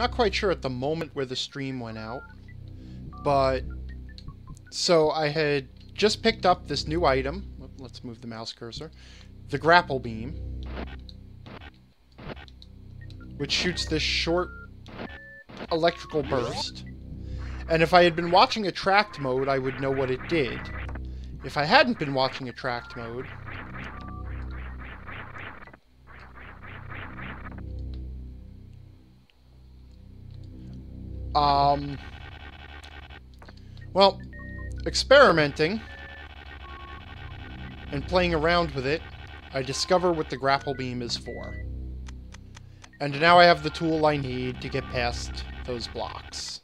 not quite sure at the moment where the stream went out, but so I had just picked up this new item. Let's move the mouse cursor. The grapple beam, which shoots this short electrical burst. And if I had been watching a tracked mode, I would know what it did. If I hadn't been watching a tracked mode, well, experimenting and playing around with it, I discover what the grapple beam is for. And now I have the tool I need to get past those blocks.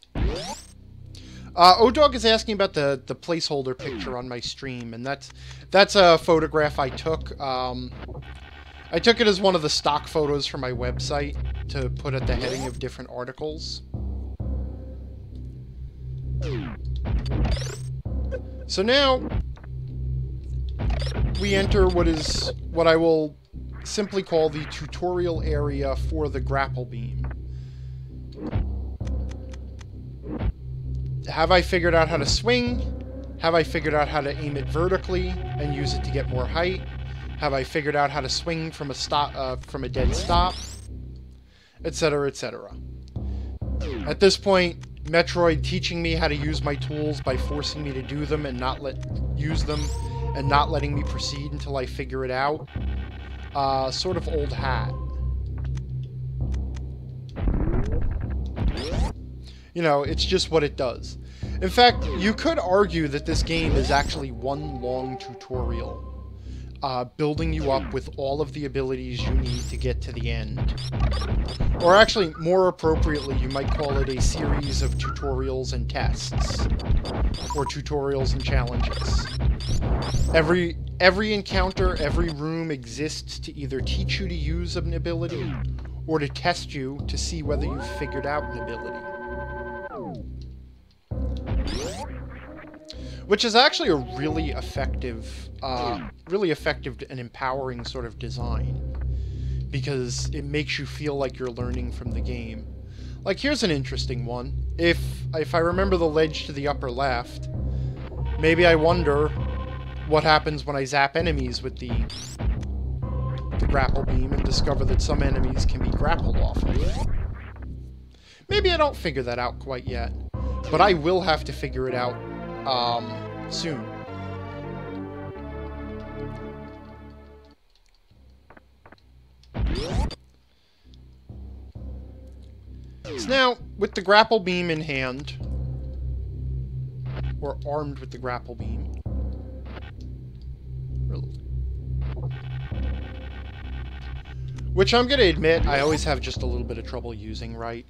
O-Dog is asking about the placeholder picture on my stream, and that's a photograph I took. I took it as one of the stock photos from my website to put at the heading of different articles. So now we enter what I will simply call the tutorial area for the grapple beam. Have I figured out how to swing? Have I figured out how to aim it vertically and use it to get more height? Have I figured out how to swing from a dead stop? Etc., etc. At this point, Metroid teaching me how to use my tools by forcing me to do them and not use them and not letting me proceed until I figure it out. Sort of old hat. You know, it's just what it does. In fact, you could argue that this game is actually one long tutorial, building you up with all of the abilities you need to get to the end. Or actually, more appropriately, you might call it a series of tutorials and tests. Or tutorials and challenges. Every encounter, every room exists to either teach you to use an ability, or to test you to see whether you've figured out an ability. Which is actually a really effective and empowering sort of design. Because it makes you feel like you're learning from the game. Like, here's an interesting one. If I remember the ledge to the upper left, maybe I wonder what happens when I zap enemies with the grapple beam and discover that some enemies can be grappled off of it. Maybe I don't figure that out quite yet, but I will have to figure it out soon. So now, with the grapple beam in hand, or armed with the grapple beam, which I'm gonna admit I always have just a little bit of trouble using, right?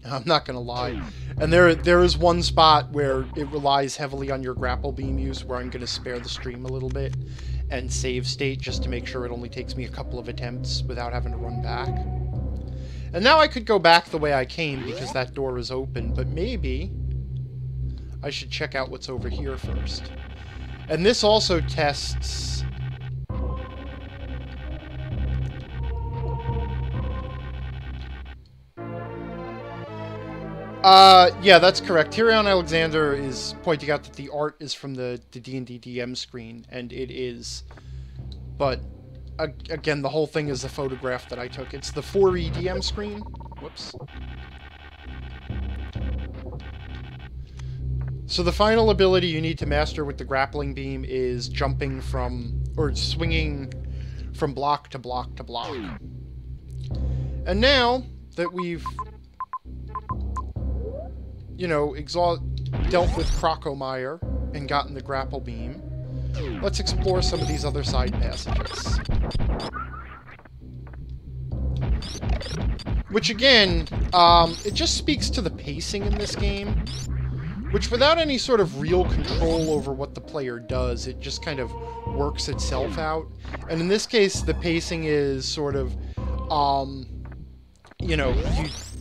I'm not gonna lie. And there is one spot where it relies heavily on your grapple beam use where I'm gonna spare the stream a little bit and save state just to make sure it only takes me a couple of attempts without having to run back. And now I could go back the way I came because that door is open, but maybe I should check out what's over here first. And this also tests... yeah, that's correct. Tyrion Alexander is pointing out that the art is from the D&D DM screen, and it is. But, again, the whole thing is a photograph that I took. It's the 4E DM screen. Whoops. So the final ability you need to master with the grappling beam is jumping from, or swinging from block to block to block. And now that we've, you know, dealt with Crocomire and gotten the grapple beam, let's explore some of these other side passages. Which again, it just speaks to the pacing in this game, which without any sort of real control over what the player does, it just kind of works itself out. And in this case, the pacing is sort of, you know,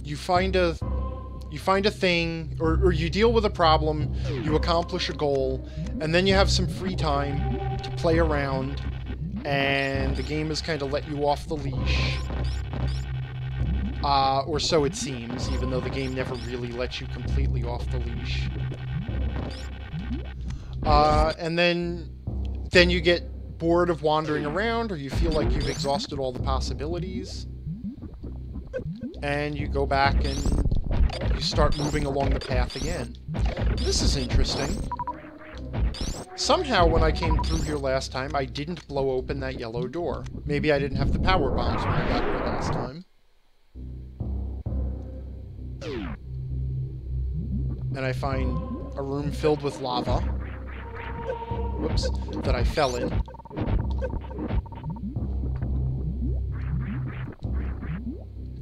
you find a thing, or you deal with a problem, you accomplish a goal, and then you have some free time to play around, and the game has kind of let you off the leash. Or so it seems, even though the game never really lets you completely off the leash. And then you get bored of wandering around, or you feel like you've exhausted all the possibilities. And you go back and you start moving along the path again. This is interesting. Somehow, when I came through here last time, I didn't blow open that yellow door. Maybe I didn't have the power bombs when I got here last time. And I find a room filled with lava. Whoops. That I fell in.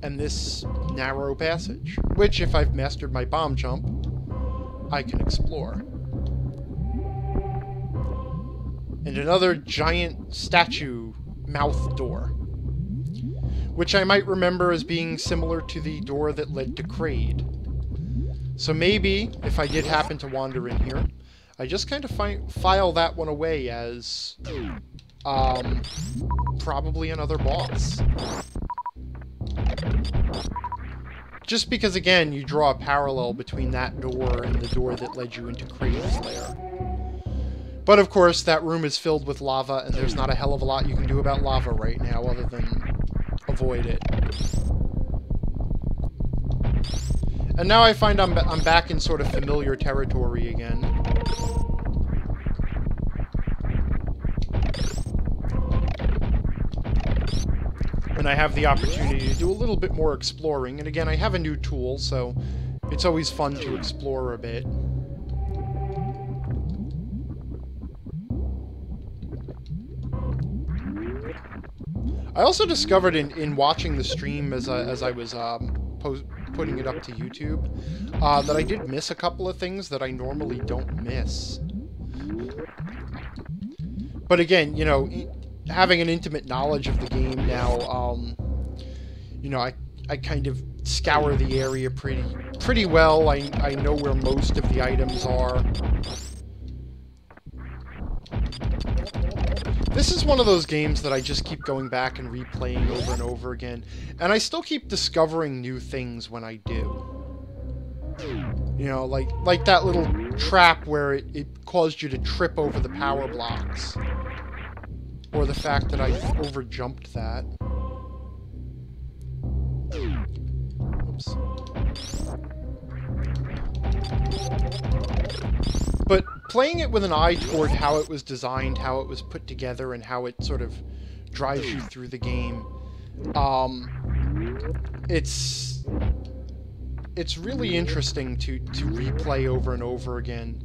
And this narrow passage, which, if I've mastered my bomb jump, I can explore. And another giant statue mouth door, which I might remember as being similar to the door that led to Kraid. So maybe, if I did happen to wander in here, I just kind of file that one away as, probably another boss. Just because, again, you draw a parallel between that door and the door that led you into Kraid's lair. But of course, that room is filled with lava, and there's not a hell of a lot you can do about lava right now other than avoid it. And now I find I'm back in sort of familiar territory again. And I have the opportunity to do a little bit more exploring. And again, I have a new tool, so it's always fun to explore a bit. I also discovered in watching the stream as I was putting it up to YouTube, that I did miss a couple of things that I normally don't miss. But again, you know, having an intimate knowledge of the game now, you know, I kind of scour the area pretty well. I know where most of the items are. This is one of those games that I just keep going back and replaying over and over again, and I still keep discovering new things when I do. You know, like that little trap where it caused you to trip over the power blocks. Or the fact that I overjumped that. Oops. But playing it with an eye toward how it was designed, how it was put together, and how it sort of drives you through the game, it's really interesting to replay over and over again.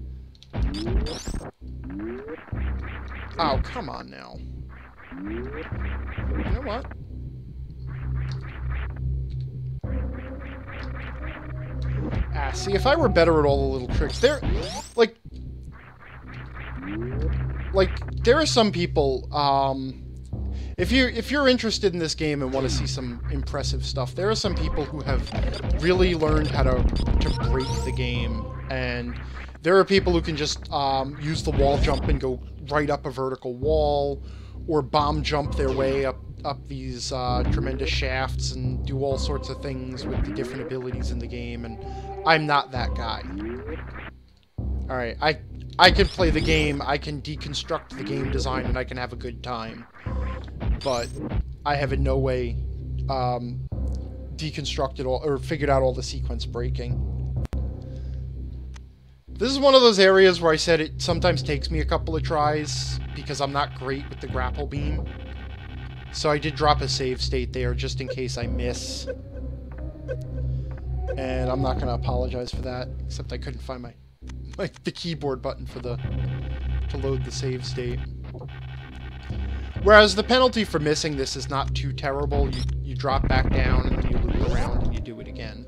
Oh, come on now. You know what? Ah, see, if I were better at all the little tricks, there are some people, if you're interested in this game and want to see some impressive stuff, there are some people who have really learned how to break the game, and there are people who can just use the wall jump and go right up a vertical wall, or bomb jump their way up these tremendous shafts and do all sorts of things with the different abilities in the game, and I'm not that guy. Alright, I can play the game, I can deconstruct the game design, and I can have a good time. But I have in no way deconstructed all, or figured out all the sequence breaking. This is one of those areas where I said it sometimes takes me a couple of tries, because I'm not great with the grapple beam. So I did drop a save state there, just in case I miss. And I'm not going to apologize for that, except I couldn't find the keyboard button for to load the save state. Whereas the penalty for missing this is not too terrible. You drop back down, and then you loop around, and you do it again.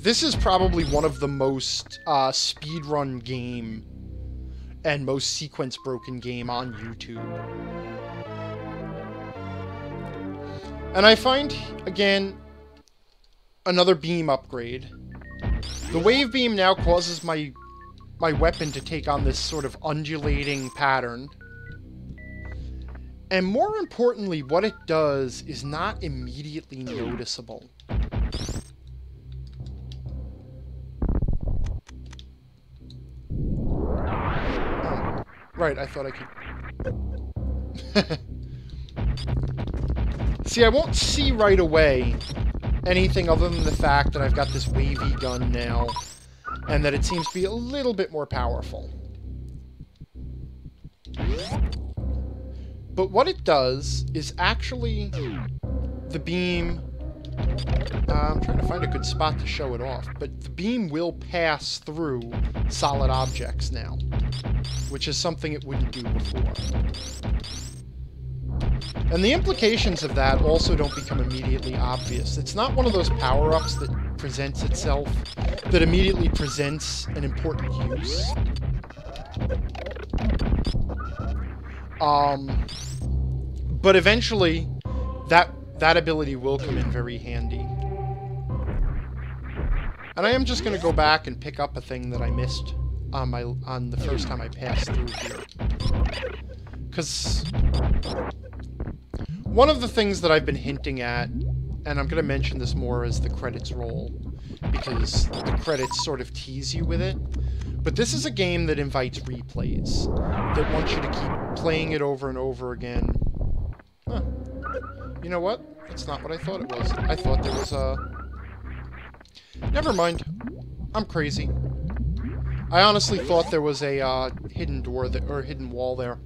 This is probably one of the most speedrun game and most sequence broken game on YouTube. And I find, again, another beam upgrade. The wave beam now causes my weapon to take on this sort of undulating pattern. And more importantly, what it does is not immediately noticeable. Oh, right, I thought I could... See, I won't see right away anything other than the fact that I've got this wavy gun now, and that it seems to be a little bit more powerful. But what it does is actually the beam... I'm trying to find a good spot to show it off, but the beam will pass through solid objects now, which is something it wouldn't do before. And the implications of that also don't become immediately obvious. It's not one of those power-ups that presents itself, that immediately presents an important use. But eventually, that ability will come in very handy. And I am just going to go back and pick up a thing that I missed on the first time I passed through here. Because one of the things that I've been hinting at, and I'm going to mention this more as the credits roll, because the credits sort of tease you with it, but this is a game that invites replays, that wants you to keep playing it over and over again. Huh. You know what? That's not what I thought it was. I thought there was a... Never mind. I'm crazy. I honestly thought there was a hidden door or hidden wall there.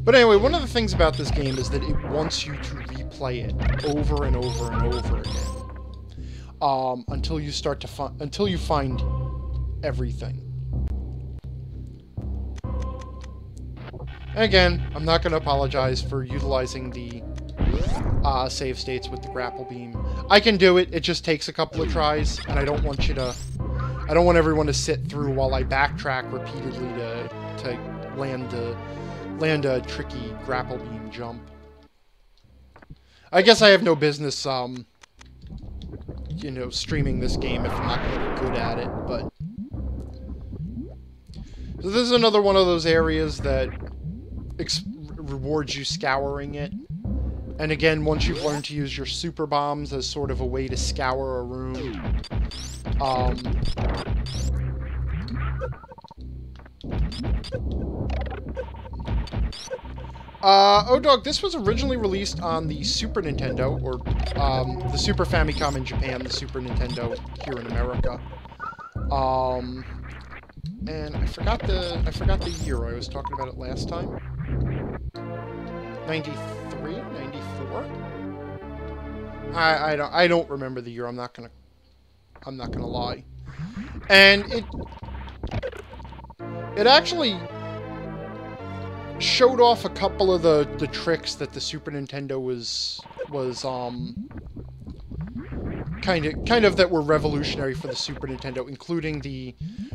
But anyway, one of the things about this game is that it wants you to replay it over and over and over again, until you start to until you find everything. And again, I'm not going to apologize for utilizing the save states with the grapple beam. I can do it. It just takes a couple of tries, and I don't want you to. I don't want everyone to sit through while I backtrack repeatedly to land a tricky grapple beam jump. I guess I have no business, you know, streaming this game if I'm not going to be good at it, but... So this is another one of those areas that rewards you scouring it. And again, once you've learned to use your super bombs as sort of a way to scour a room, oh dog, this was originally released on the Super Nintendo, or the Super Famicom in Japan, the Super Nintendo here in America. And I forgot the year. I was talking about it last time. 93, 94. I don't remember the year. I'm not gonna lie. And it actually showed off a couple of the tricks that the Super Nintendo was kind of that were revolutionary for the Super Nintendo, including the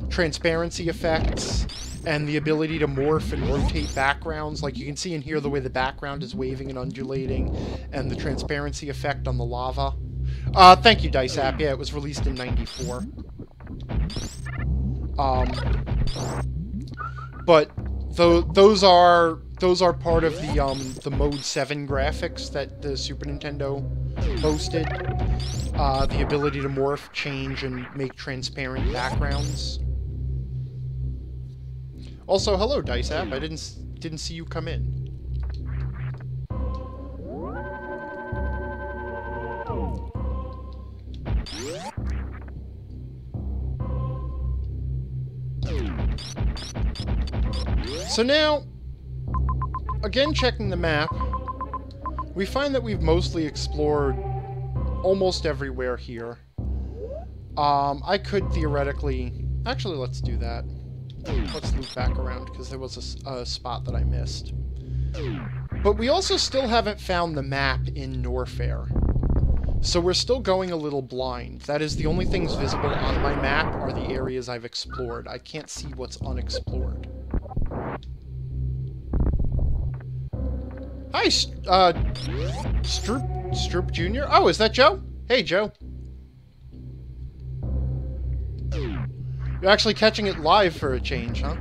transparency effects and the ability to morph and rotate backgrounds. Like you can see in here the way the background is waving and undulating, and the transparency effect on the lava. Thank you, Dice App. Yeah, it was released in '94. But those are part of the Mode 7 graphics that the Super Nintendo boasted. The ability to morph, change, and make transparent backgrounds. Also, hello, Dice App. I didn't see you come in. So now, again checking the map, we find that we've mostly explored almost everywhere here. I could theoretically... Actually, let's do that. Let's loop back around, because there was a spot that I missed. But we also still haven't found the map in Norfair. So we're still going a little blind. That is, the only things visible on my map are the areas I've explored. I can't see what's unexplored. Hi, Stroop Jr.? Oh, is that Joe? Hey, Joe. You're actually catching it live for a change, huh?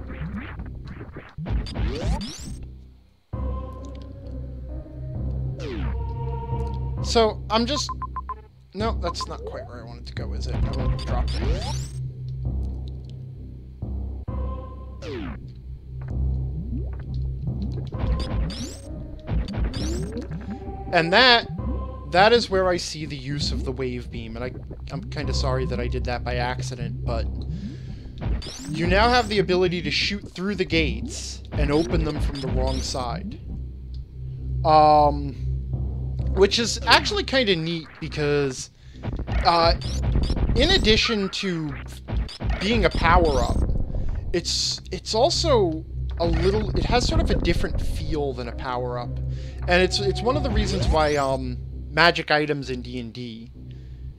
So, I'm just... No, that's not quite where I wanted to go, is it? I will drop it. And that is where I see the use of the wave beam, and I'm kind of sorry that I did that by accident, but you now have the ability to shoot through the gates and open them from the wrong side. Which is actually kind of neat because, in addition to being a power-up, it's also a little... It has sort of a different feel than a power-up. And it's one of the reasons why, magic items in D&D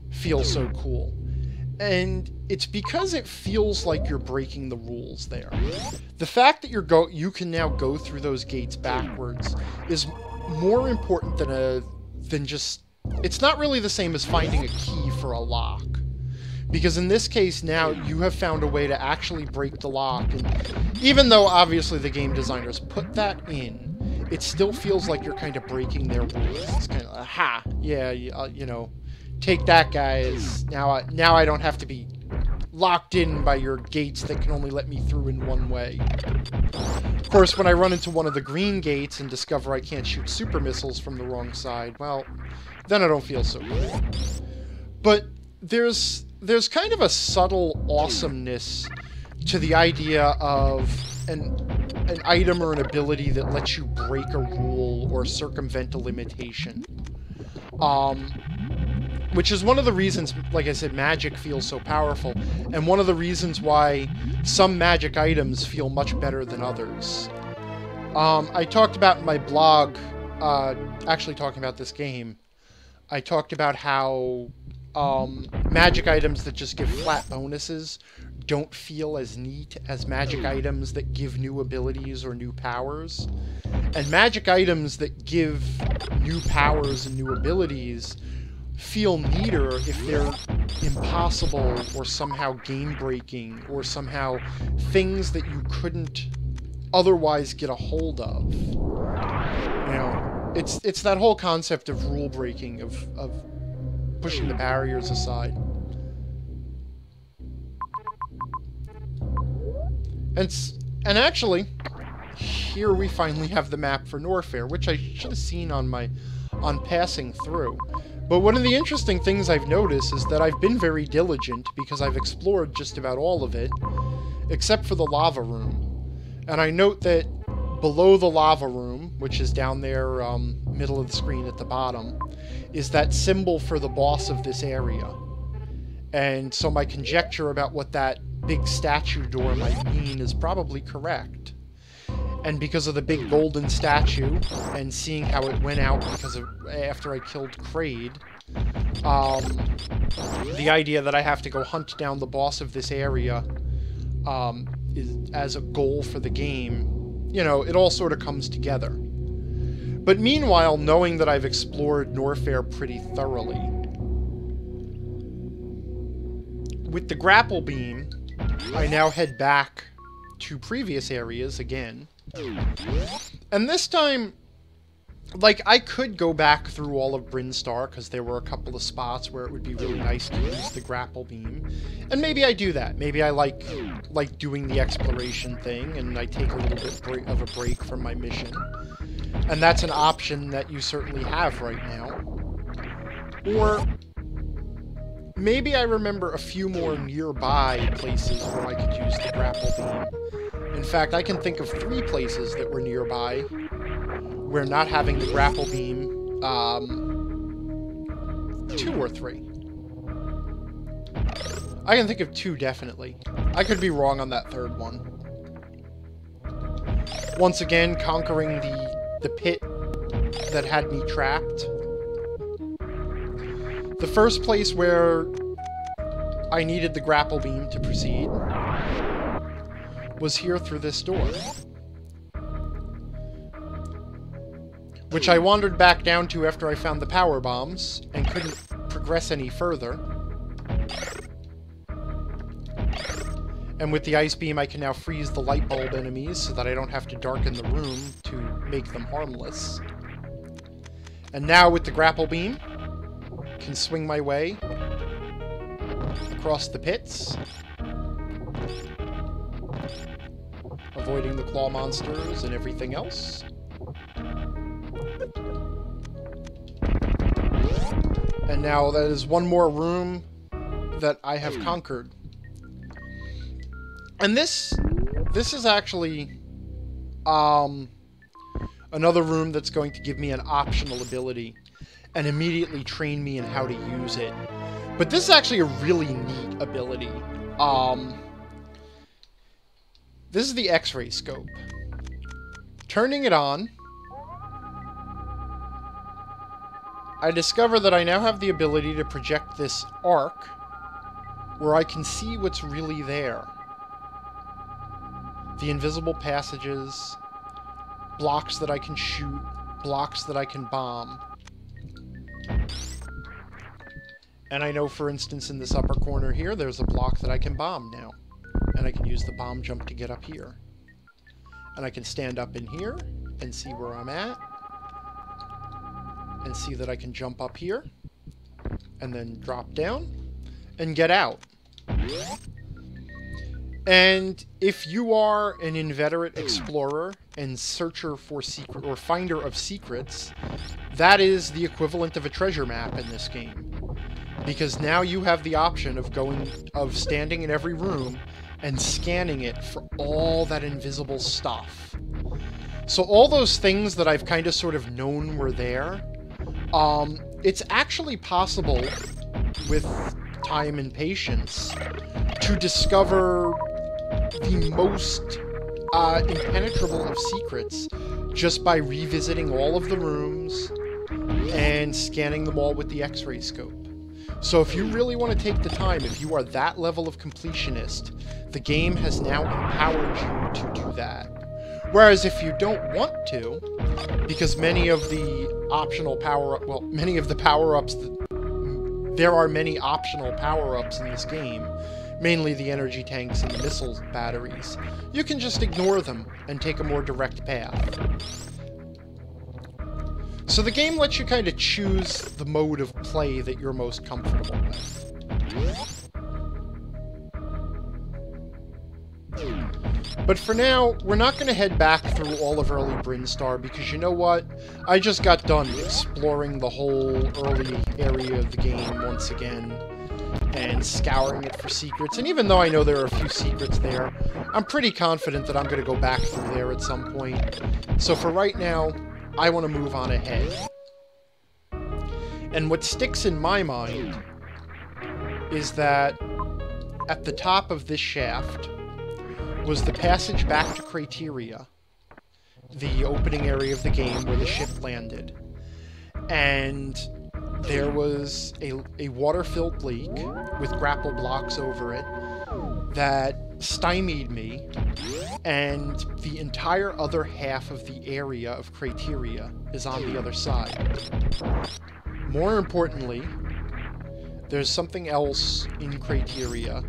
feel so cool. And it's because it feels like you're breaking the rules there. The fact that you can now go through those gates backwards is more important than just... It's not really the same as finding a key for a lock. Because in this case now, you have found a way to actually break the lock. And even though, obviously, the game designers put that in, it still feels like you're kind of breaking their rules. It's kind of, aha, yeah, you know, take that, guys. Now I don't have to be locked in by your gates that can only let me through in one way. Of course, when I run into one of the green gates and discover I can't shoot super missiles from the wrong side, well, then I don't feel so cool. But there's kind of a subtle awesomeness to the idea of an item or an ability that lets you break a rule or circumvent a limitation. Which is one of the reasons, like I said, magic feels so powerful, and one of the reasons why some magic items feel much better than others. I talked about in my blog, actually talking about this game, I talked about how magic items that just give flat bonuses don't feel as neat as magic items that give new abilities or new powers. And magic items that give new powers and new abilities feel neater if they're impossible or somehow game-breaking or somehow things that you couldn't otherwise get a hold of. You know, it's that whole concept of rule-breaking, of pushing the barriers aside. And actually, here we finally have the map for Norfair, which I should have seen on passing through. But one of the interesting things I've noticed is that I've been very diligent because I've explored just about all of it, except for the lava room. And I note that below the lava room, which is down there, middle of the screen at the bottom, is that symbol for the boss of this area. And so my conjecture about what that big statue door might mean is probably correct. And because of the big golden statue, and seeing how it went out after I killed Kraid, the idea that I have to go hunt down the boss of this area is as a goal for the game, you know, it all sort of comes together. But meanwhile, knowing that I've explored Norfair pretty thoroughly, with the grapple beam, I now head back to previous areas again. And this time, like, I could go back through all of Brinstar, because there were a couple of spots where it would be really nice to use the grapple beam. And maybe I do that. Maybe I like doing the exploration thing, and I take a little bit of a break from my mission. And that's an option that you certainly have right now. Or maybe I remember a few more nearby places where I could use the grapple beam. In fact, I can think of 3 places that were nearby where not having the grapple beam, 2 or 3. I can think of 2 definitely. I could be wrong on that 3rd one. Once again, conquering the pit that had me trapped. The first place where I needed the grapple beam to proceed was here through this door, which I wandered back down to after I found the power bombs and couldn't progress any further. And with the ice beam, I can now freeze the light bulb enemies so that I don't have to darken the room to make them harmless. And now with the grapple beam, can swing my way across the pits, avoiding the claw monsters and everything else. And now that is one more room that I have conquered. And this is actually another room that's going to give me an optional ability and immediately train me in how to use it. But this is actually a really neat ability. This is the X-ray scope. Turning it on, I discover that I now have the ability to project this arc where I can see what's really there. The invisible passages, blocks that I can shoot, blocks that I can bomb. And I know, for instance, in this upper corner here, there's a block that I can bomb now. And I can use the bomb jump to get up here. And I can stand up in here and see where I'm at. And see that I can jump up here. And then drop down. And get out. And if you are an inveterate explorer and searcher for secret or finder of secrets, that is the equivalent of a treasure map in this game. Because now you have the option of standing in every room and scanning it for all that invisible stuff. So all those things that I've kind of sort of known were there, it's actually possible with time and patience to discover the most impenetrable of secrets just by revisiting all of the rooms and scanning them all with the X-ray scope. So if you really want to take the time, if you are that level of completionist, the game has now empowered you to do that. Whereas if you don't want to, because many of the optional many of the power-ups, there are many optional power-ups in this game, mainly the energy tanks and the missile batteries, you can just ignore them and take a more direct path. So the game lets you kind of choose the mode of play that you're most comfortable with. But for now, we're not going to head back through all of early Brinstar, because you know what? I just got done exploring the whole early area of the game once again, and scouring it for secrets. And even though I know there are a few secrets there, I'm pretty confident that I'm going to go back through there at some point. So for right now, I want to move on ahead. And what sticks in my mind is that at the top of this shaft was the passage back to Crateria, the opening area of the game where the ship landed. And there was a water-filled leak with grapple blocks over it that stymied me, and the entire other half of the area of Crateria is on the other side. More importantly, there's something else in Crateria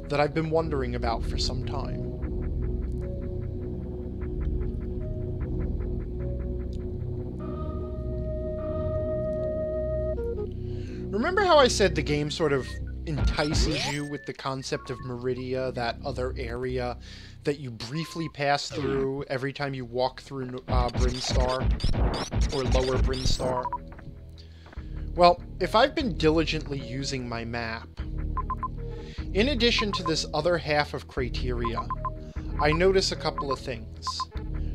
that I've been wondering about for some time. Remember how I said the game sort of entices you with the concept of Meridia, that other area that you briefly pass through every time you walk through Brinstar, or Lower Brinstar? Well, if I've been diligently using my map, in addition to this other half of Crateria, I notice a couple of things.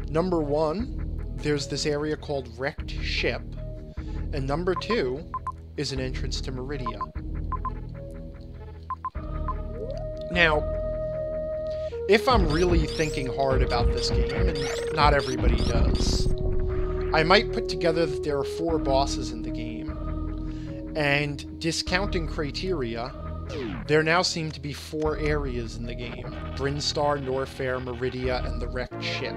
Number one, there's this area called Wrecked Ship, and number two is an entrance to Meridia. Now, if I'm really thinking hard about this game, and not everybody does, I might put together that there are 4 bosses in the game, and discounting Crateria, there now seem to be 4 areas in the game: Brinstar, Norfair, Meridia, and the Wrecked Ship.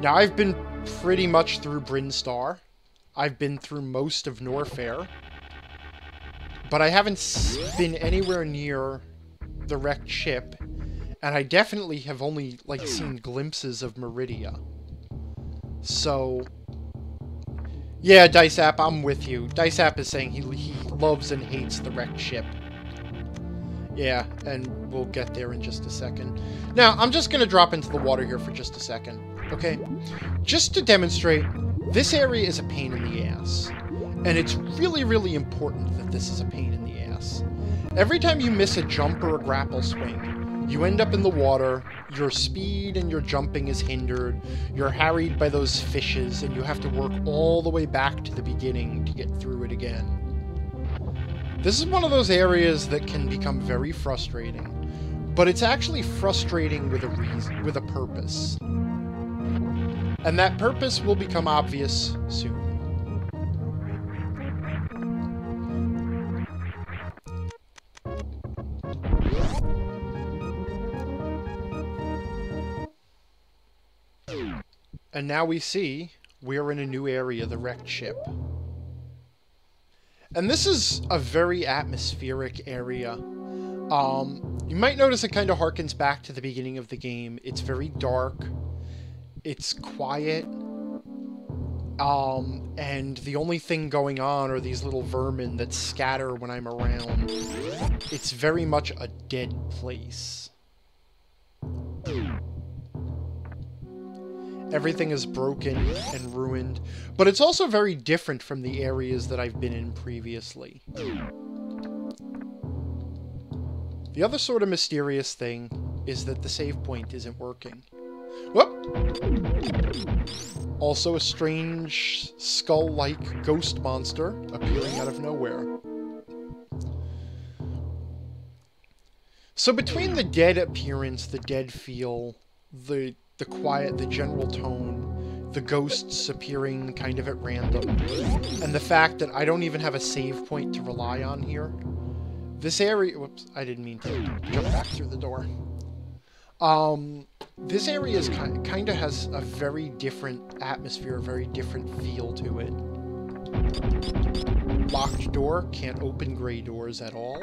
Now, I've been pretty much through Brinstar. I've been through most of Norfair, but I haven't been anywhere near the Wrecked Ship, and I definitely have only, seen glimpses of Meridia. So, Yeah, Diceap, I'm with you. Diceap is saying he loves and hates the wrecked ship. Yeah, and we'll get there in just a second. Now, I'm just going to drop into the water here for just a second, okay? Just to demonstrate, this area is a pain in the ass. And it's really, really important that this is a pain in the ass. Every time you miss a jump or a grapple swing, you end up in the water, your speed and your jumping is hindered, you're harried by those fishes, and you have to work all the way back to the beginning to get through it again. This is one of those areas that can become very frustrating, but it's actually frustrating with a reason, with a purpose. And that purpose will become obvious soon. And now we see we're in a new area, the wrecked ship. And this is a very atmospheric area. You might notice it kind of harkens back to the beginning of the game. It's very dark. It's quiet. And the only thing going on are these little vermin that scatter when I'm around. It's very much a dead place. Everything is broken and ruined, but it's also very different from the areas that I've been in previously. The other sort of mysterious thing is that the save point isn't working. Whoop! Also a strange skull-like ghost monster appearing out of nowhere. So between the dead appearance, the dead feel, the quiet, the general tone, the ghosts appearing kind of at random, and the fact that I don't even have a save point to rely on here, this area... Whoops, I didn't mean to jump back through the door. This area is kind of has a very different atmosphere, a very different feel to it. Locked door, can't open gray doors at all.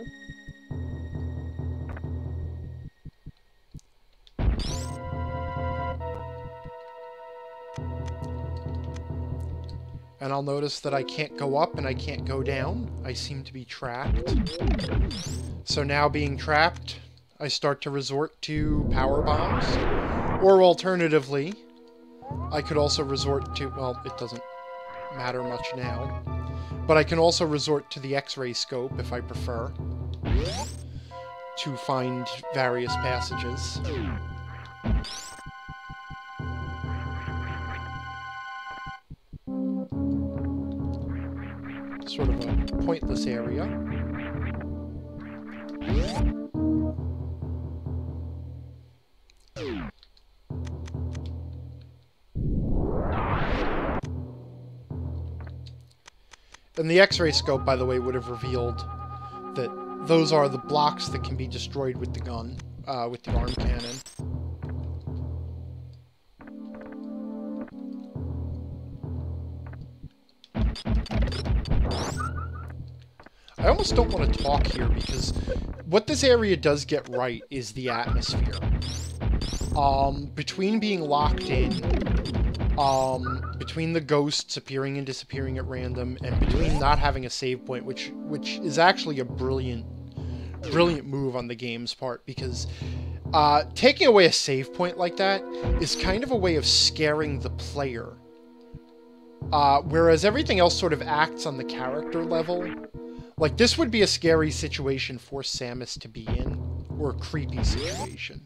And I'll notice that I can't go up and I can't go down. I seem to be trapped. So now being trapped, I start to resort to power bombs. Or alternatively, I could also resort to, well, it doesn't matter much now. But I can also resort to the X-ray scope if I prefer, to find various passages. Sort of a pointless area. And the X-ray scope, by the way, would have revealed that those are the blocks that can be destroyed with the gun, with the arm cannon. I almost don't want to talk here because what this area does get right is the atmosphere. Between being locked in, between the ghosts appearing and disappearing at random, and between not having a save point, which is actually a brilliant move on the game's part, because taking away a save point like that is kind of a way of scaring the player. Whereas everything else sort of acts on the character level. Like, this would be a scary situation for Samus to be in, or a creepy situation.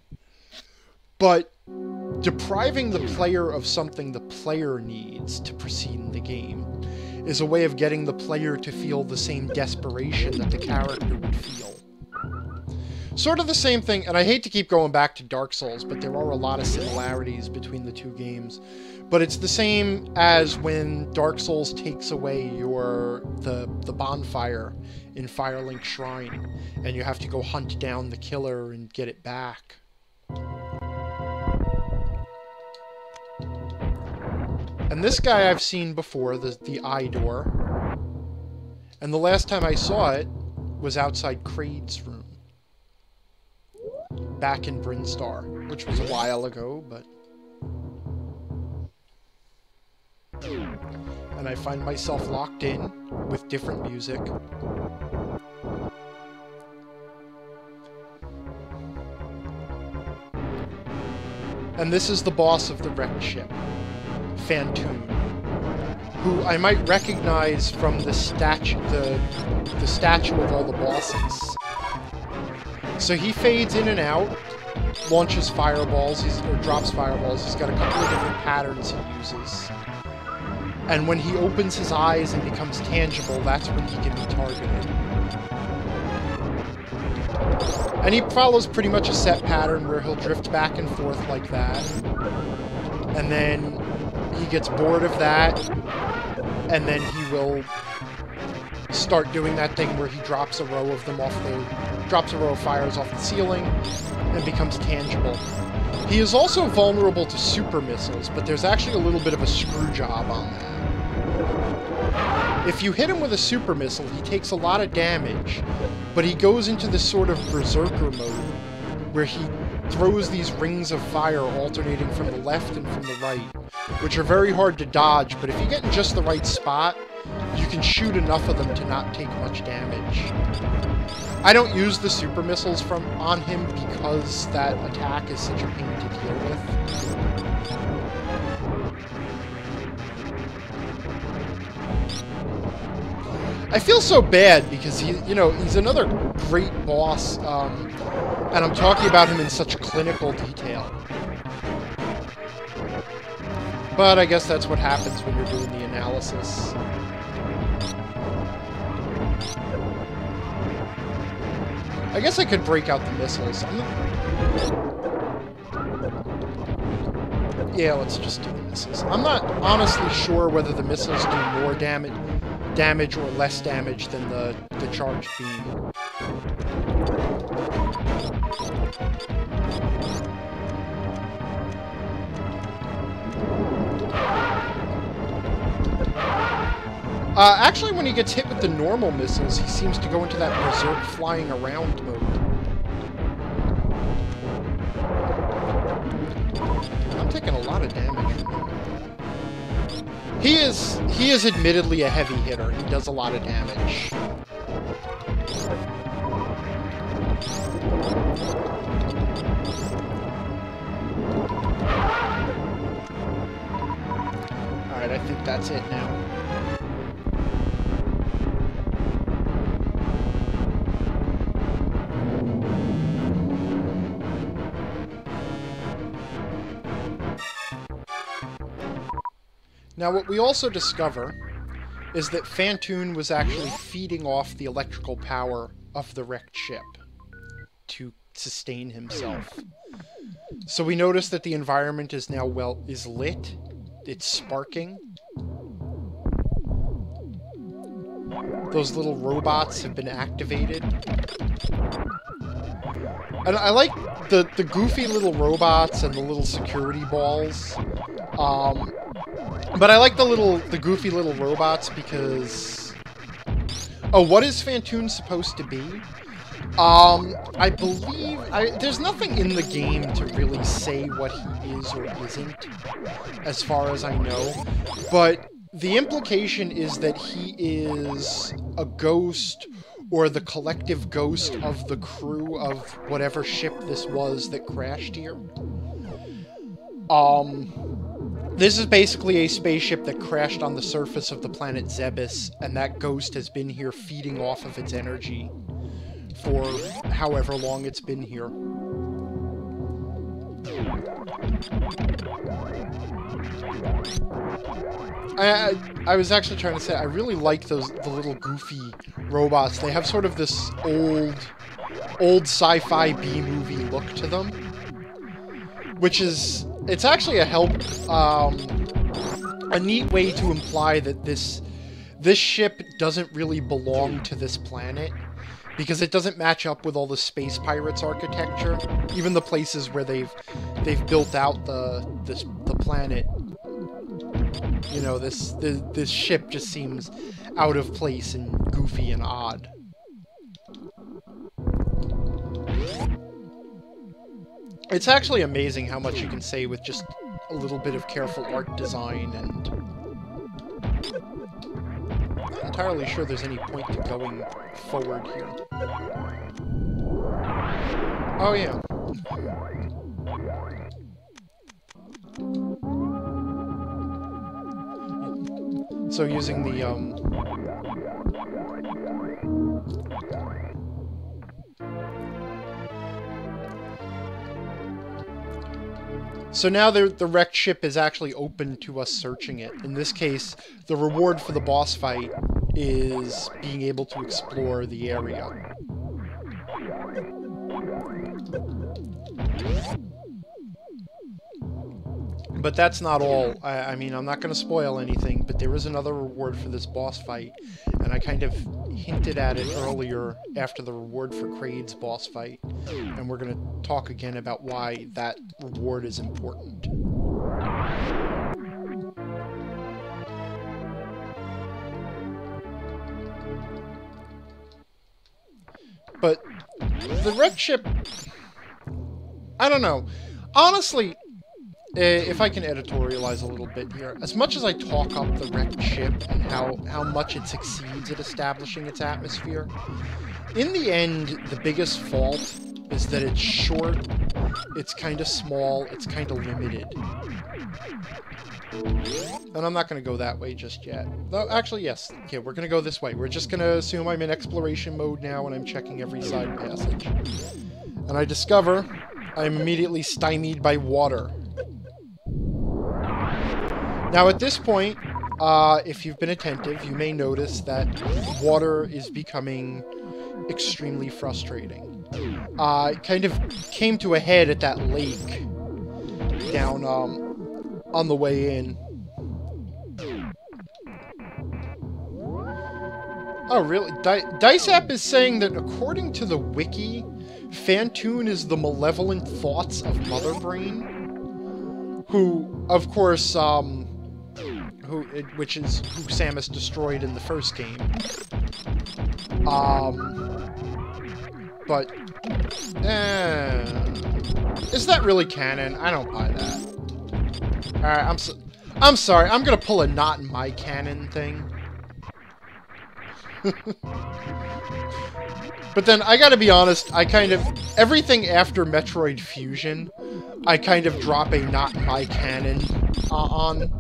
But depriving the player of something the player needs to proceed in the game is a way of getting the player to feel the same desperation that the character would feel. Sort of the same thing, and I hate to keep going back to Dark Souls, but there are a lot of similarities between the two games. But it's the same as when Dark Souls takes away the bonfire in Firelink Shrine, and you have to go hunt down the killer and get it back. And this guy I've seen before, the eye door. And the last time I saw it was outside Kraid's room. Back in Brinstar, which was a while ago, but... and I find myself locked in with different music. And this is the boss of the wrecked ship, Phantoon, who I might recognize from the statue of all the bosses. So he fades in and out, launches fireballs, or drops fireballs. He's got a couple of different patterns he uses. And when he opens his eyes and becomes tangible, that's when he can be targeted. And he follows pretty much a set pattern where he'll drift back and forth like that. And then he gets bored of that, and then he will start doing that thing where he drops a row of them drops a row of fires off the ceiling and becomes tangible. He is also vulnerable to super missiles, but there's actually a little bit of a screw job on that. If you hit him with a super missile, he takes a lot of damage, but he goes into this sort of berserker mode where he throws these rings of fire alternating from the left and from the right, which are very hard to dodge, but if you get in just the right spot, you can shoot enough of them to not take much damage. I don't use the super missiles on him because that attack is such a pain to deal with. I feel so bad because he's another great boss, and I'm talking about him in such clinical detail. But I guess that's what happens when you're doing the analysis. I guess I could break out the missiles. Yeah, let's just do the missiles. I'm not honestly sure whether the missiles do more damage or less damage than the charged beam. Actually, when he gets hit with the normal missiles, he seems to go into that berserk flying around mode. I'm taking a lot of damage from him. He is admittedly a heavy hitter. He does a lot of damage. Alright, I think that's it now. Now, what we also discover is that Phantoon was actually feeding off the electrical power of the wrecked ship to sustain himself. So we notice that the environment is now is lit. It's sparking. Those little robots have been activated. And I like the goofy little robots and the little security balls. But I like the goofy little robots because... Oh, what is Phantoon supposed to be? I believe... there's nothing in the game to really say what he is or isn't, as far as I know. But the implication is that he is a ghost, or the collective ghost of the crew of whatever ship this was that crashed here. This is basically a spaceship that crashed on the surface of the planet Zebes, and that ghost has been here feeding off of its energy for however long it's been here. I was actually trying to say, I really like the little goofy robots. They have sort of this old sci-fi B-movie look to them, which is... It's actually a neat way to imply that this ship doesn't really belong to this planet, because it doesn't match up with all the space pirates architecture. Even the places where they've built out the planet, you know, this ship just seems out of place and goofy and odd. It's actually amazing how much you can say with just a little bit of careful art design and Not entirely sure there's any point to going forward here. Oh, yeah. So using the, So now the wrecked ship is actually open to us searching it. In this case, the reward for the boss fight is being able to explore the area. But that's not all. I mean, I'm not going to spoil anything, but there is another reward for this boss fight, and I kind of hinted at it earlier after the reward for Kraid's boss fight, and we're going to talk again about why that reward is important. But the wrecked ship, I don't know. Honestly, if I can editorialize a little bit here, as much as I talk up the wrecked ship and how much it succeeds at establishing its atmosphere, in the end, the biggest fault is that it's short, it's kind of small, it's kind of limited. And I'm not going to go that way just yet. Though, actually, yes. Okay, we're going to go this way. We're just going to assume I'm in exploration mode now and I'm checking every side passage. And I discover I'm immediately stymied by water. Now, at this point, if you've been attentive, you may notice that water is becoming extremely frustrating. It kind of came to a head at that lake down on the way in. Oh, really? DiceApp is saying that according to the wiki, Phantoon is the malevolent thoughts of Mother Brain, who, of course, which is who Samus destroyed in the first game. But, is that really canon? I don't buy that. Alright, I'm sorry, I'm gonna pull a not in my canon thing. But then, I gotta be honest, I kind of, everything after Metroid Fusion, I kind of drop a not in my canon on.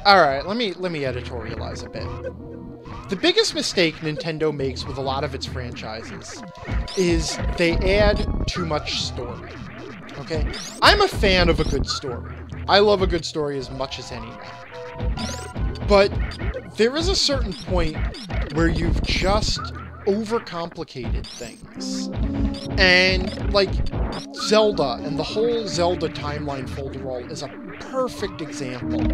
Alright, let me editorialize a bit. The biggest mistake Nintendo makes with a lot of its franchises is they add too much story. Okay? I'm a fan of a good story. I love a good story as much as anyone. But there is a certain point where you've just overcomplicated things. And, like, Zelda and the whole Zelda timeline folderol is a perfect example.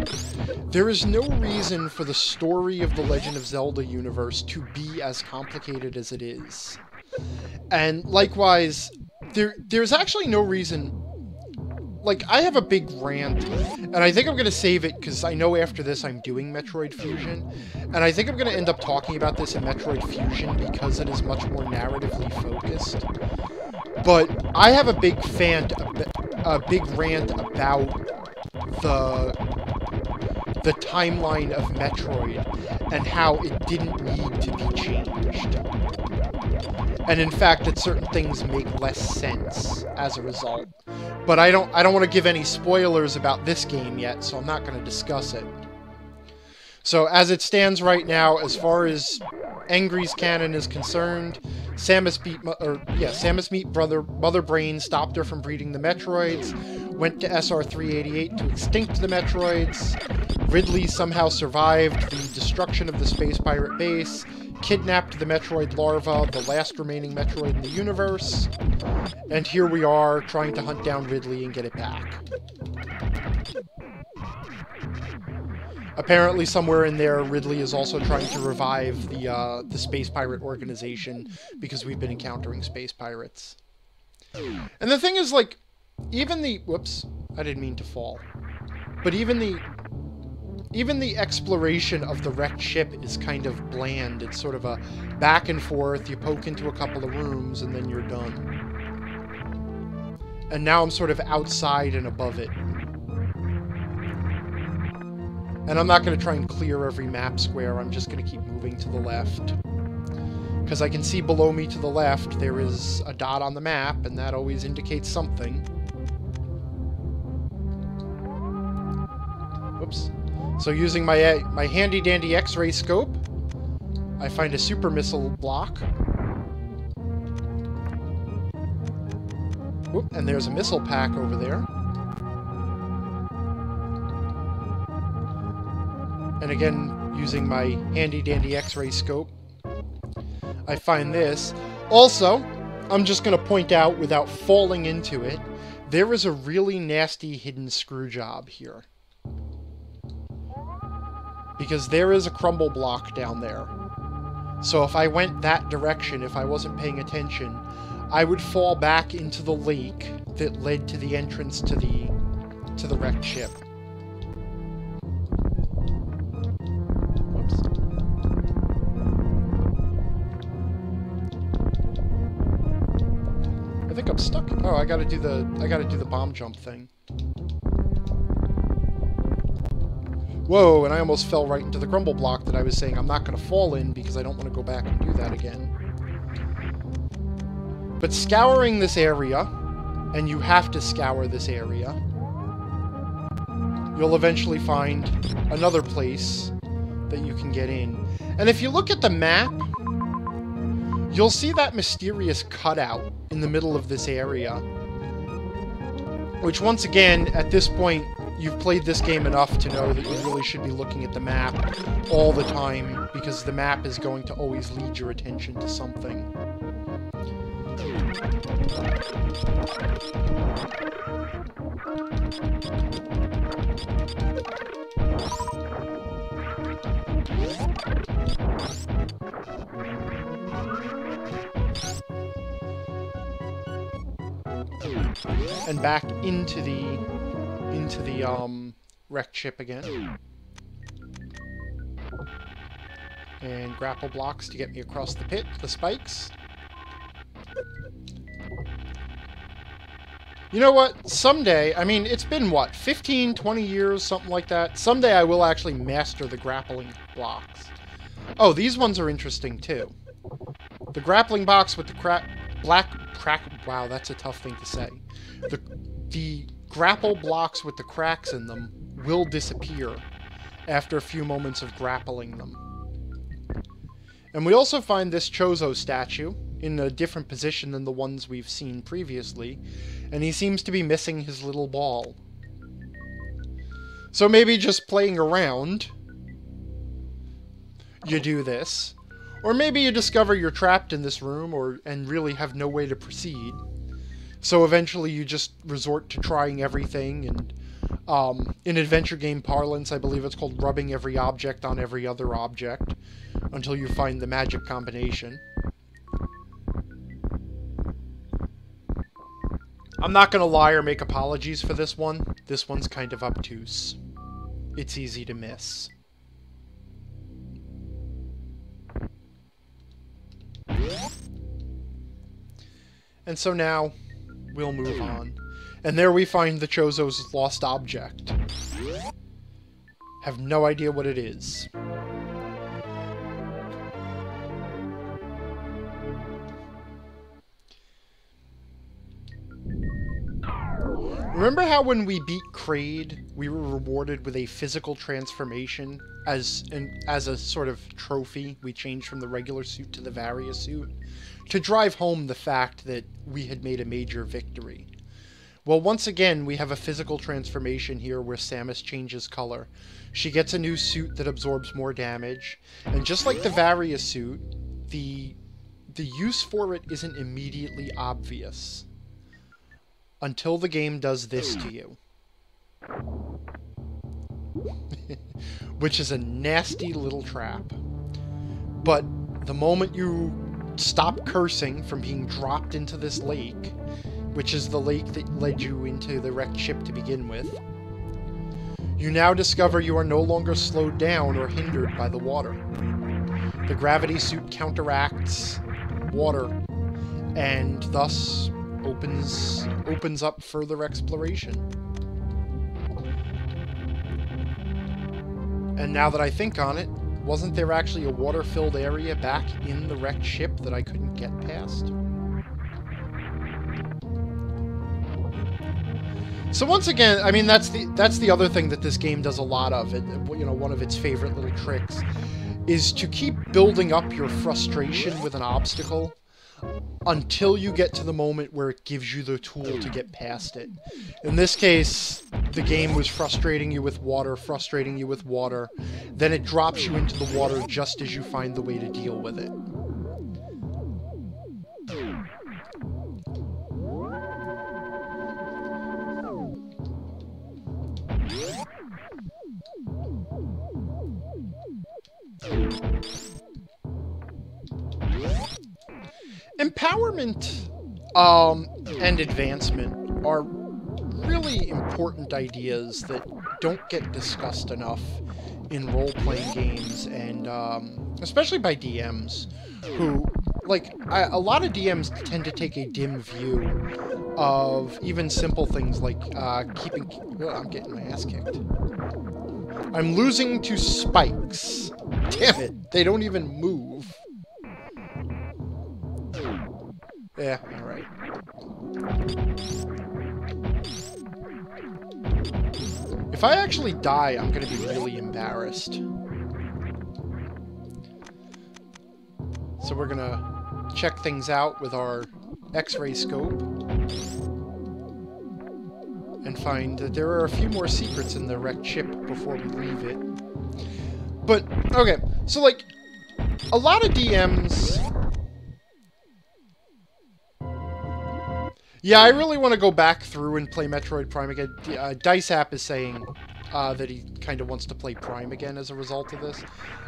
There is no reason for the story of the Legend of Zelda universe to be as complicated as it is. And likewise, there's actually no reason. Like, I have a big rant, and I think I'm going to save it because I know after this I'm doing Metroid Fusion, and I think I'm going to end up talking about this in Metroid Fusion because it is much more narratively focused. But I have a big rant about the timeline of Metroid and how it didn't need to be changed. And in fact, that certain things make less sense as a result. But I don't want to give any spoilers about this game yet, so I'm not going to discuss it. So as it stands right now, as far as Angry's canon is concerned, Samus beat Mother Brain, stopped her from breeding the Metroids, went to SR-388 to extinct the Metroids, Ridley somehow survived the destruction of the Space Pirate base, kidnapped the Metroid larva, the last remaining Metroid in the universe, and here we are trying to hunt down Ridley and get it back. Apparently somewhere in there, Ridley is also trying to revive the Space Pirate organization because we've been encountering Space Pirates. And the thing is, like, even the... Whoops, I didn't mean to fall. But even the exploration of the wrecked ship is kind of bland. It's sort of a back and forth, you poke into a couple of rooms, and then you're done. And now I'm sort of outside and above it. And I'm not going to try and clear every map square, I'm just going to keep moving to the left. Because I can see below me to the left, there is a dot on the map, and that always indicates something. Whoops. So using my handy-dandy X-ray scope, I find a super missile block. Whoop, and there's a missile pack over there. And again, using my handy-dandy X-ray scope, I find this. Also, I'm just going to point out, without falling into it, there is a really nasty hidden screw job here. Because there is a crumble block down there. So if I went that direction, if I wasn't paying attention, I would fall back into the lake that led to the entrance to the wrecked ship. Whoops. I think I'm stuck. Oh, I gotta do the bomb jump thing. Whoa, and I almost fell right into the crumble block that I was saying I'm not going to fall in because I don't want to go back and do that again. But scouring this area, and you have to scour this area, you'll eventually find another place that you can get in. And if you look at the map, you'll see that mysterious cutout in the middle of this area. Which, once again, at this point, you've played this game enough to know that you really should be looking at the map all the time, because the map is going to always lead your attention to something. And back into the wrecked ship again. And grapple blocks to get me across the pit, the spikes. You know what? Someday, I mean, it's been, what, 15, 20 years, something like that? Someday I will actually master the grappling blocks. Oh, these ones are interesting, too. The grappling box with the wow, that's a tough thing to say. The grapple blocks with the cracks in them will disappear after a few moments of grappling them. And we also find this Chozo statue in a different position than the ones we've seen previously, and he seems to be missing his little ball. So maybe just playing around, you do this. Or maybe you discover you're trapped in this room and really have no way to proceed. So eventually you just resort to trying everything, and in adventure game parlance, I believe it's called rubbing every object on every other object until you find the magic combination. I'm not going to lie or make apologies for this one. This one's kind of obtuse. It's easy to miss. And so now, we'll move on. And there we find the Chozo's lost object. Have no idea what it is. Remember how when we beat Kraid, we were rewarded with a physical transformation as a sort of trophy? We changed from the regular suit to the Varia suit to drive home the fact that we had made a major victory. Well, once again, we have a physical transformation here where Samus changes color. She gets a new suit that absorbs more damage, and just like the Varia suit, the use for it isn't immediately obvious until the game does this to you. Which is a nasty little trap. But the moment you stop cursing from being dropped into this lake, which is the lake that led you into the wrecked ship to begin with, you now discover you are no longer slowed down or hindered by the water. The gravity suit counteracts water, and thus opens up further exploration. And now that I think on it, wasn't there actually a water-filled area back in the wrecked ship that I couldn't get past? So once again, I mean, that's the other thing that this game does a lot of. You know, one of its favorite little tricks is to keep building up your frustration with an obstacle until you get to the moment where it gives you the tool to get past it. In this case, the game was frustrating you with water, then it drops you into the water just as you find the way to deal with it. Empowerment and advancement are really important ideas that don't get discussed enough in role-playing games, and especially by DMs, who, like, a lot of DMs tend to take a dim view of even simple things like keeping... Oh, I'm getting my ass kicked. I'm losing to spikes. Damn it, they don't even move. Yeah, alright. If I actually die, I'm gonna be really embarrassed. So we're gonna check things out with our X-ray scope and find that there are a few more secrets in the wrecked ship before we leave it. But, okay, so like, a lot of DMs... Yeah, I really want to go back through and play Metroid Prime again. Dice App is saying that he kind of wants to play Prime again as a result of this.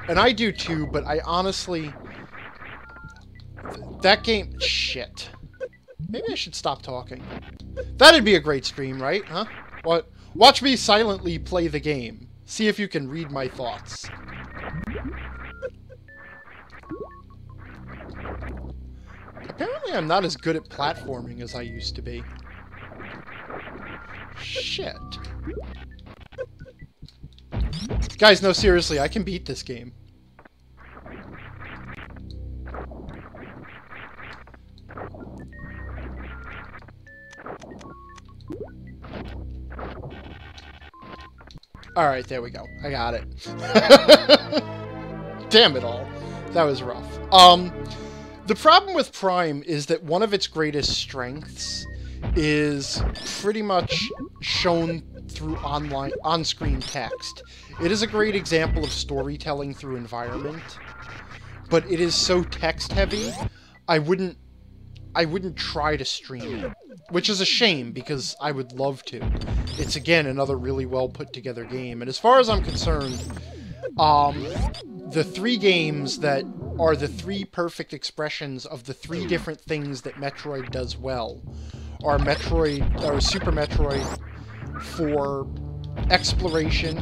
And I do too, but I honestly... That game... Shit. Maybe I should stop talking. That'd be a great stream, right? Huh? What? Watch me silently play the game. See if you can read my thoughts. Apparently I'm not as good at platforming as I used to be. Shit. Guys, no, seriously, I can beat this game. Alright, there we go. I got it. Damn it all. That was rough. The problem with Prime is that one of its greatest strengths is pretty much shown through on-screen text. It is a great example of storytelling through environment, but it is so text-heavy, I wouldn't try to stream it, which is a shame because I would love to. It's, again, another really well put together game, and as far as I'm concerned, the three games that are the three perfect expressions of the three different things that Metroid does well are Super Metroid for exploration,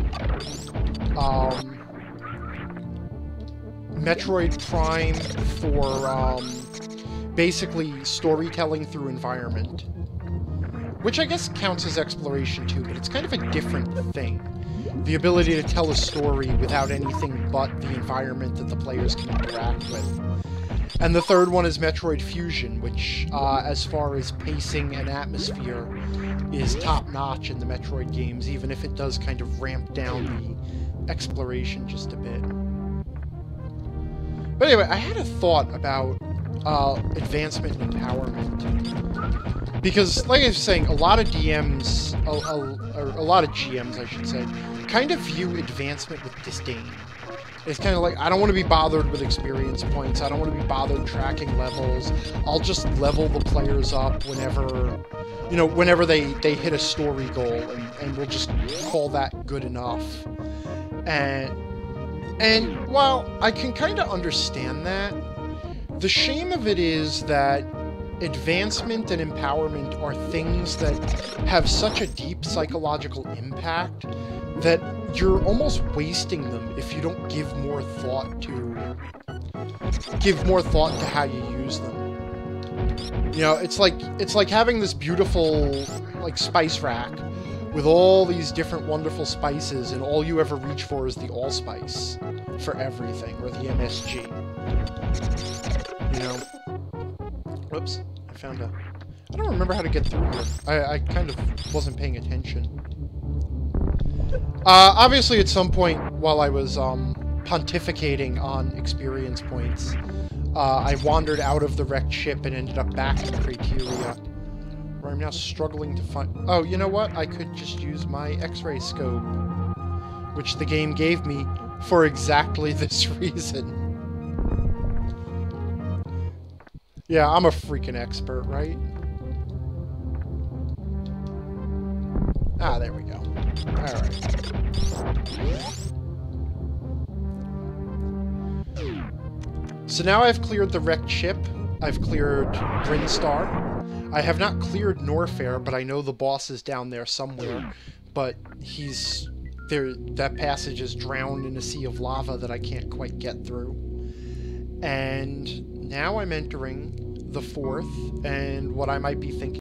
Metroid Prime for basically storytelling through environment, which I guess counts as exploration too, but it's kind of a different thing. The ability to tell a story without anything but the environment that the players can interact with. And the third one is Metroid Fusion, which, as far as pacing and atmosphere, is top-notch in the Metroid games, even if it does kind of ramp down the exploration just a bit. But anyway, I had a thought about advancement and empowerment. Because, like I was saying, a lot of DMs, or a lot of GMs, I should say, kind of view advancement with disdain. It's kind of like, I don't want to be bothered with experience points, I don't want to be bothered tracking levels, I'll just level the players up whenever, you know, whenever they hit a story goal, and we'll just call that good enough. And while I can kind of understand that, the shame of it is that advancement and empowerment are things that have such a deep psychological impact that you're almost wasting them if you don't give more thought to how you use them. You know, it's like having this beautiful like spice rack with all these different wonderful spices, and all you ever reach for is the allspice for everything, or the MSG. You know? Whoops. I found a... I don't remember how to get through here. I kind of wasn't paying attention. Obviously at some point while I was, pontificating on experience points, I wandered out of the wrecked ship and ended up back in Criteria, where I'm now struggling to find... Oh, you know what? I could just use my X-ray scope, which the game gave me for exactly this reason. Yeah, I'm a freaking expert, right? Ah, there we go. Alright. So now I've cleared the wrecked ship. I've cleared Brinstar. I have not cleared Norfair, but I know the boss is down there somewhere. But he's... there. That passage is drowned in a sea of lava that I can't quite get through. And now I'm entering the 4th, and what I might be thinking